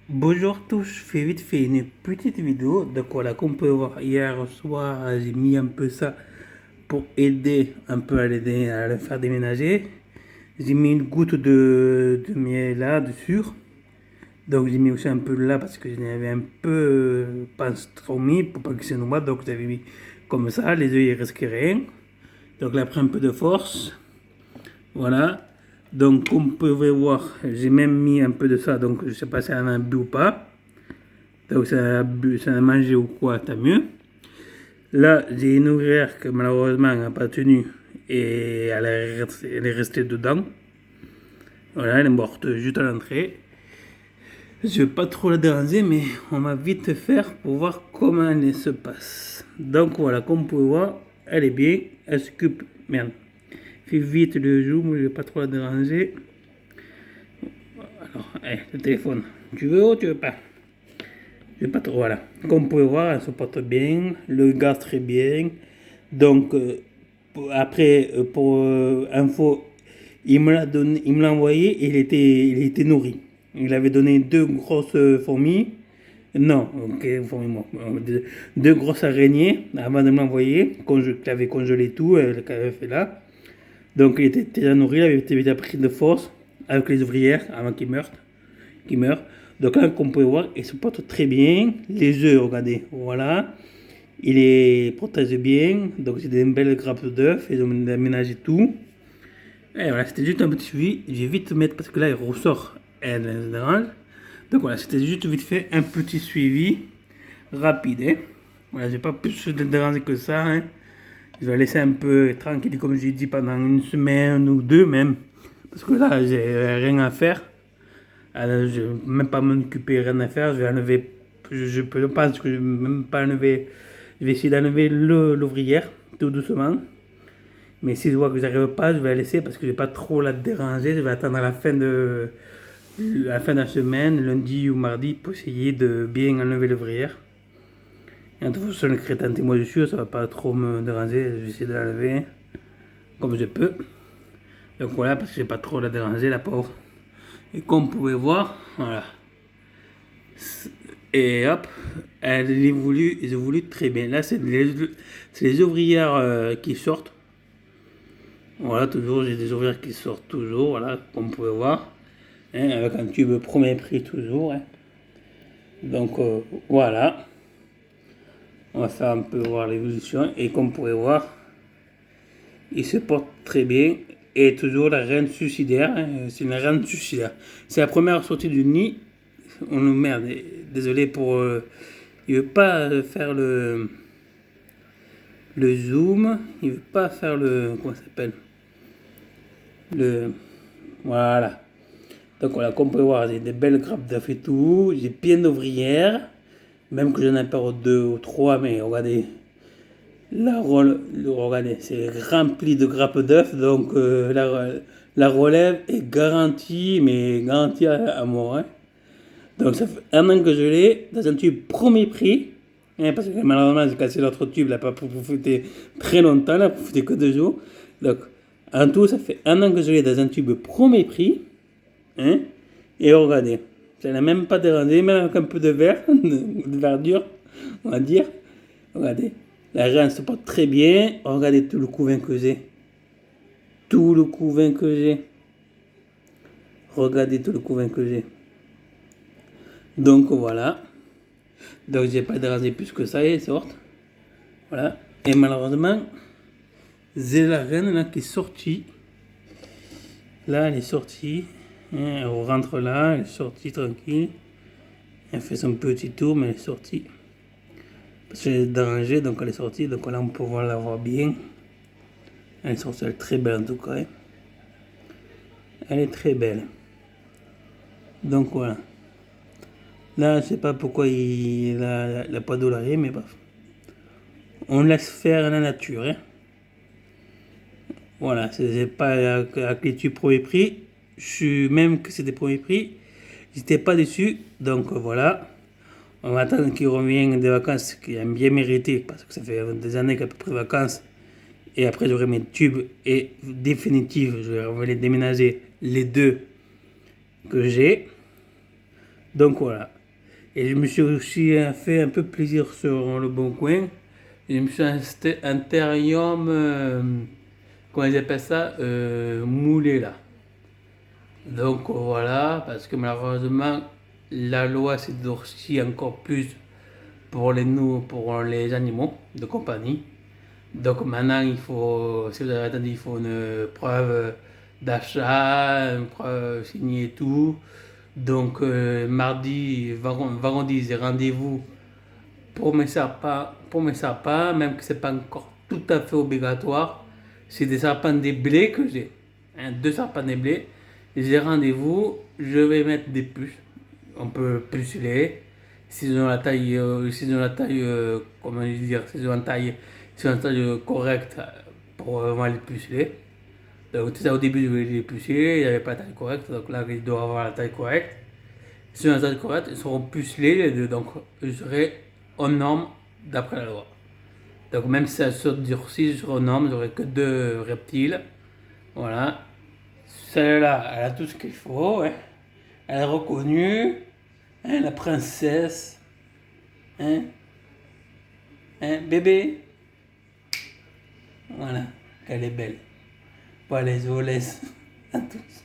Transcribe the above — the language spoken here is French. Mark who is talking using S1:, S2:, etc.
S1: Bonjour à tous, je fais vite fait une petite vidéo. Donc voilà, comme vous pouvez voir, hier soir, j'ai mis un peu ça pour aider un peu à l'aider à le faire déménager. J'ai mis une goutte de miel là dessus. Donc j'ai mis aussi un peu là parce que j'en avais un peu pas trop mis pour pas que ça noie. Donc j'avais mis comme ça, les œufs il risquent rien. Donc là après un peu de force. Voilà. Donc comme vous pouvez voir, j'ai même mis un peu de ça. Donc je sais pas si elle en a bu ou pas. Donc ça a mangé ou quoi, tant mieux. Là, j'ai une ouvrière que malheureusement n'a pas tenu et elle est restée dedans. Voilà, elle est morte juste à l'entrée. Je ne vais pas trop la déranger, mais on va vite faire pour voir comment elle se passe. Donc voilà, comme vous pouvez voir, elle est bien, elle s'occupe. Merde, fais vite le zoom, je ne vais pas trop la déranger. Alors, le téléphone, tu veux ou tu veux pas? Je vais pas trop, voilà. Comme vous pouvez voir, elle se porte bien, le gaz très bien. Donc, après, pour info, il me l'a donné, il me l'a envoyé et il était nourri. Il avait donné deux grosses fourmis. Non, ok, fourmis, moi. Deux grosses araignées avant de me l'envoyer, qu'il avait congelé tout, qu'il avait fait là. Donc, il était déjà nourri, il avait déjà pris de force avec les ouvrières avant qu'il meure qui meurt. Donc là, comme vous pouvez voir, il se porte très bien. Les œufs, regardez, voilà. Il les protège bien. Donc c'est des belles grappes d'œufs. Ils ont aménagé tout. Et voilà, c'était juste un petit suivi. J'ai vite mettre parce que là, il ressort. Elle dérange. Donc voilà, c'était juste vite fait un petit suivi rapide. Hein. Voilà, j'ai pas plus de déranger que ça. Hein. Je vais laisser un peu tranquille, comme j'ai dit, pendant une semaine ou deux même. Parce que là, j'ai rien à faire. Alors, je ne vais même pas m'en occuper, rien à faire. Je vais enlever, je peux pas, parce que je vais même pas enlever. Je vais essayer d'enlever l'ouvrière, tout doucement. Mais si je vois que j'arrive pas, je vais la laisser parce que je vais pas trop la déranger. Je vais attendre à la fin de la semaine, lundi ou mardi, pour essayer de bien enlever l'ouvrière. Et en toute façon, le crétin, moi je suis sûr, ça va pas trop me déranger. Je vais essayer de l'enlever comme je peux. Donc voilà, parce que je vais pas trop la déranger, la pauvre. Et comme vous pouvez voir, voilà. Et hop, elle évolue très bien. Là, c'est les ouvrières qui sortent. Voilà, toujours, j'ai des ouvrières qui sortent toujours, voilà, comme vous pouvez voir. Hein, avec un tube premier prix toujours. Hein. Donc voilà, on va faire un peu voir l'évolution. Et comme vous pouvez voir, il se porte très bien. Et toujours la reine suicidaire, hein, c'est une reine suicidaire. C'est la première sortie du nid. On nous merde, désolé pour. Il veut pas faire le zoom, il veut pas faire le. Comment ça s'appelle? Le. Voilà. Donc voilà, comme vous pouvez voir, j'ai des belles grappes d'œufs et tout, j'ai plein d'ouvrières, même que j'en ai pas deux ou trois, mais regardez, regardez, c'est rempli de grappes d'œufs, donc la relève est garantie, mais garantie à mort. Hein. Donc ça fait un an que je l'ai dans un tube premier prix. Hein, parce que malheureusement j'ai cassé l'autre tube, là, pas pour profiter très longtemps, là, pour profiter que 2 jours. Donc en tout, ça fait un an que je l'ai dans un tube premier prix. Hein, et regardez, ça n'a même pas dérangé, même avec un peu de verre, de verdure, on va dire. Regardez, la reine se porte très bien. Regardez tout le couvain que j'ai. Tout le couvain que j'ai. Regardez tout le couvain que j'ai. Donc voilà. Donc j'ai pas dérangé plus que ça, elle sortent. Voilà. Et malheureusement, c'est la reine là qui est sortie. Là, elle est sortie. Elle rentre là, elle est sortie tranquille. Elle fait son petit tour, mais elle est sortie. Parce qu'elle est dérangée, donc elle est sortie. Donc là, on peut la voir bien. Elle est sortie, elle est très belle en tout cas. Hein. Elle est très belle. Donc voilà. Là, je sais pas pourquoi il n'a pas dollaré, mais bref. On laisse faire la nature. Hein. Voilà, c'est pas avec les tubes premier prix. Je suis même que c'est des premiers prix. J'étais pas dessus, donc voilà. On va attendre qu'il revienne des vacances, qu'il a bien mérité, parce que ça fait des années qu'il a pas pris de vacances. Et après, j'aurai mes tubes et définitifs, je vais les déménager les deux que j'ai. Donc voilà. Et je me suis aussi fait un peu plaisir sur le Bon Coin. Je me suis acheté un terrarium, comment ils appellent ça, moulé là. Donc voilà, parce que malheureusement, la loi s'est durcie encore plus pour les animaux de compagnie. Donc maintenant, il faut, si vous avez attendu, il faut une preuve d'achat, une preuve signée et tout. Donc mardi, vendredi, j'ai rendez-vous pour mes sapins, même que c'est pas encore tout à fait obligatoire. C'est des sapins des blés que j'ai, hein, deux sapins des blés. J'ai rendez-vous, je vais mettre des puces. On peut puceler. Si ont la taille, comment dire, si ont une taille correcte pour vraiment les puceler. Donc, tout ça, au début, je voulais les puceler, il n'y avait pas la taille correcte, donc là, ils doivent avoir la taille correcte. Si on a la taille correcte, ils seront pucelés les deux, donc je serai aux normes d'après la loi. Donc, même si ça se durcit, je serai aux normes, j'aurai que deux reptiles. Voilà. Celle-là, elle a tout ce qu'il faut, ouais. Elle est reconnue, hein, la princesse, hein, hein, bébé. Voilà, qu'elle est belle. Voilà, je vous laisse à tous.